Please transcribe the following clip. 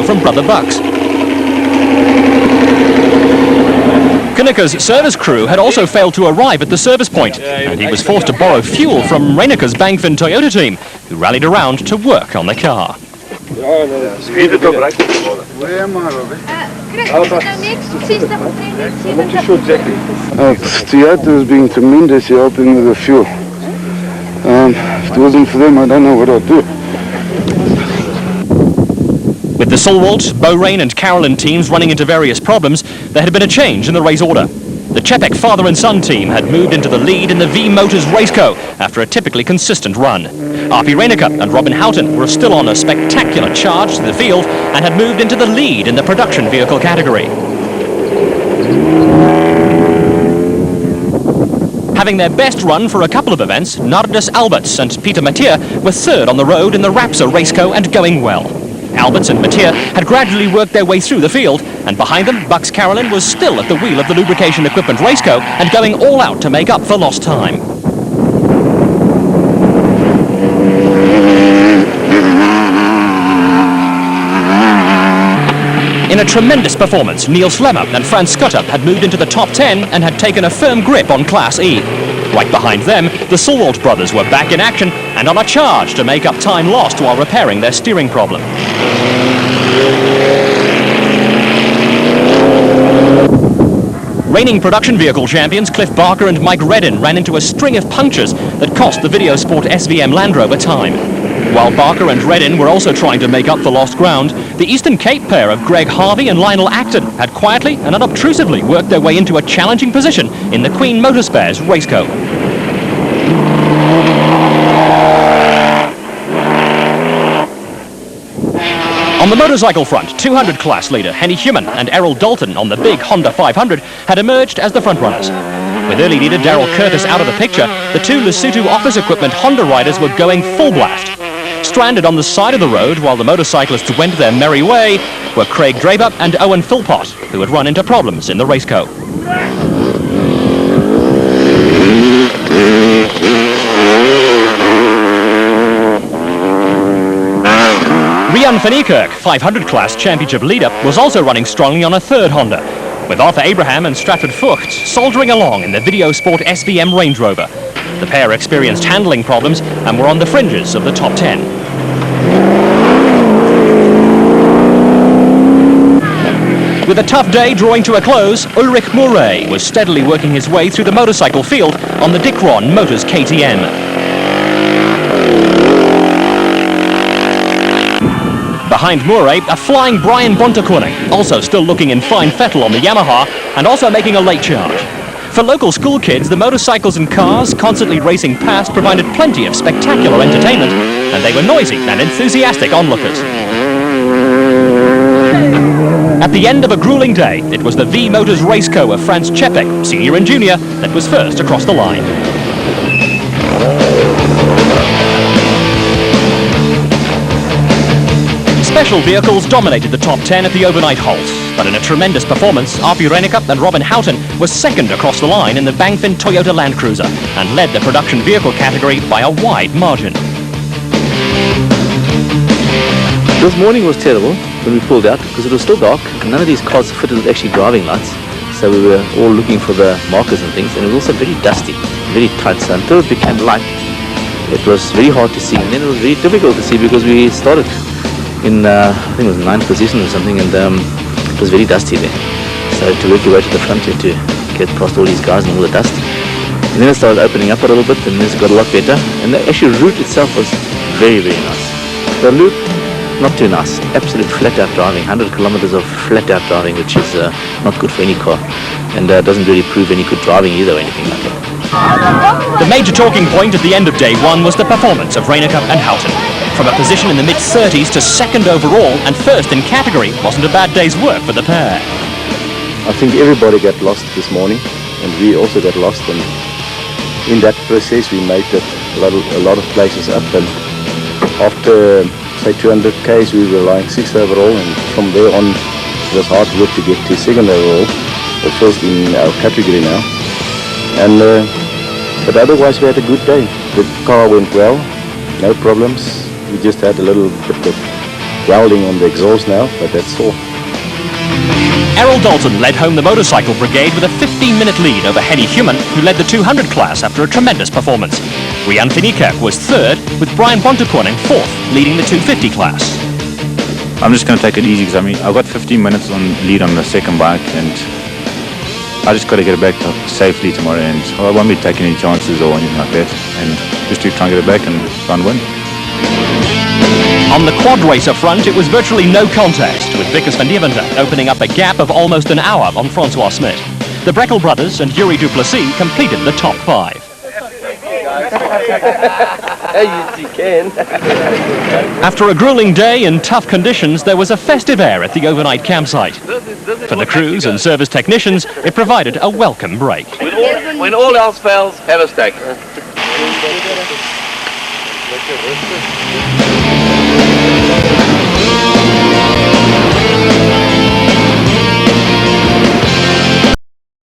from Brother Bucks. Kunika's service crew had also failed to arrive at the service point, and he was forced to borrow fuel from Reineker's Bangfin Toyota team, who rallied around to work on the car. Toyota has been tremendous helping with the fuel. If it wasn't for them, I don't know what I'd do. With the Solwalt, Beaurain and Carolyn teams running into various problems, there had been a change in the race order. The Chepek father and son team had moved into the lead in the V Motors Raceco after a typically consistent run. RP Reineker and Robin Houghton were still on a spectacular charge to the field and had moved into the lead in the production vehicle category. Having their best run for a couple of events, Nardus Alberts and Peter Mathieu were third on the road in the Rapsa Raceco and going well. Alberts and Mathieu had gradually worked their way through the field, and behind them, Bucks Carolyn was still at the wheel of the Lubrication Equipment Raceco and going all out to make up for lost time. In a tremendous performance, Neil Slemmer and Frans Schutter had moved into the top 10 and had taken a firm grip on Class E. Right behind them, the Solwalt brothers were back in action and on a charge to make up time lost while repairing their steering problem. Reigning production vehicle champions Cliff Barker and Mike Redden ran into a string of punctures that cost the Videosport SVM Land Rover time. While Barker and Redden were also trying to make up for lost ground, the Eastern Cape pair of Greg Harvey and Lionel Acton had quietly and unobtrusively worked their way into a challenging position in the Queen Motorspares Raceco. On the motorcycle front, 200 class leader Henny Human and Errol Dalton on the big Honda 500 had emerged as the frontrunners. With early leader Daryl Curtis out of the picture, the two Lesotho office equipment Honda riders were going full blast. Stranded on the side of the road while the motorcyclists went their merry way were Craig Draper and Owen Philpott, who had run into problems in the Raceco. Rian van Niekerk, 500 class championship leader, was also running strongly on a third Honda, with Arthur Abraham and Stratford Fucht soldiering along in the Videosport SVM Range Rover. The pair experienced handling problems and were on the fringes of the top 10. With a tough day drawing to a close, Ulrich Murray was steadily working his way through the motorcycle field on the Dicron Motors KTM. Behind Murray, a flying Brian Bontekoning, also still looking in fine fettle on the Yamaha and also making a late charge. For local school kids, the motorcycles and cars constantly racing past provided plenty of spectacular entertainment, and they were noisy and enthusiastic onlookers. At the end of a grueling day, it was the V Motors Raceco of Frans Chepek, senior and junior, that was first across the line. Special vehicles dominated the top 10 at the overnight halt, but in a tremendous performance, RP Reineker and Robin Houghton was second across the line in the Bangfin Toyota Land Cruiser and led the production vehicle category by a wide margin. This morning was terrible when we pulled out because it was still dark and none of these cars fitted with actually driving lights, so we were all looking for the markers and things, and it was also very dusty, very tight, so until it became light it was very hard to see, and then it was very difficult to see because we started in I think it was 9th position or something, and it was very dusty there. So to work your way to the front, you had to get past all these guys and all the dust. And then it started opening up a little bit, and then it got a lot better. And the actual route itself was very, very nice. The loop, not too nice. Absolute flat-out driving, 100 kilometers of flat-out driving, which is not good for any car, and doesn't really prove any good driving either or anything like that. The major talking point at the end of day one was the performance of Reineker and Houghton. From a position in the mid-30s to second overall and first in category wasn't a bad day's work for the pair. I think everybody got lost this morning, and we also got lost, and in that process we made it a lot of places up, and after say 200 Ks we were lying 6th overall, and from there on it was hard work to get to 2nd overall, or first in our category now. And but otherwise we had a good day. The car went well, no problems. We just had a little bit of welding on the exhaust now, but that's all. Errol Dalton led home the motorcycle brigade with a 15-minute lead over Henny Human, who led the 200 class after a tremendous performance. Rian Finikak was third, with Brian Bontekoning fourth, leading the 250 class. I'm just going to take it easy because I've got 15 minutes on lead on the second bike, and I just got to get it back safely tomorrow, and I won't be taking any chances or anything like that, and just to try and get it back and try and win. On the quad racer front, it was virtually no contest, with Vickers van Deventer opening up a gap of almost an hour on Francois Smit. The Breckel brothers and Yuri Duplessis completed the top 5. You can. After a grueling day in tough conditions, there was a festive air at the overnight campsite. For the crews and service technicians, it provided a welcome break. When all else fails, have a steak.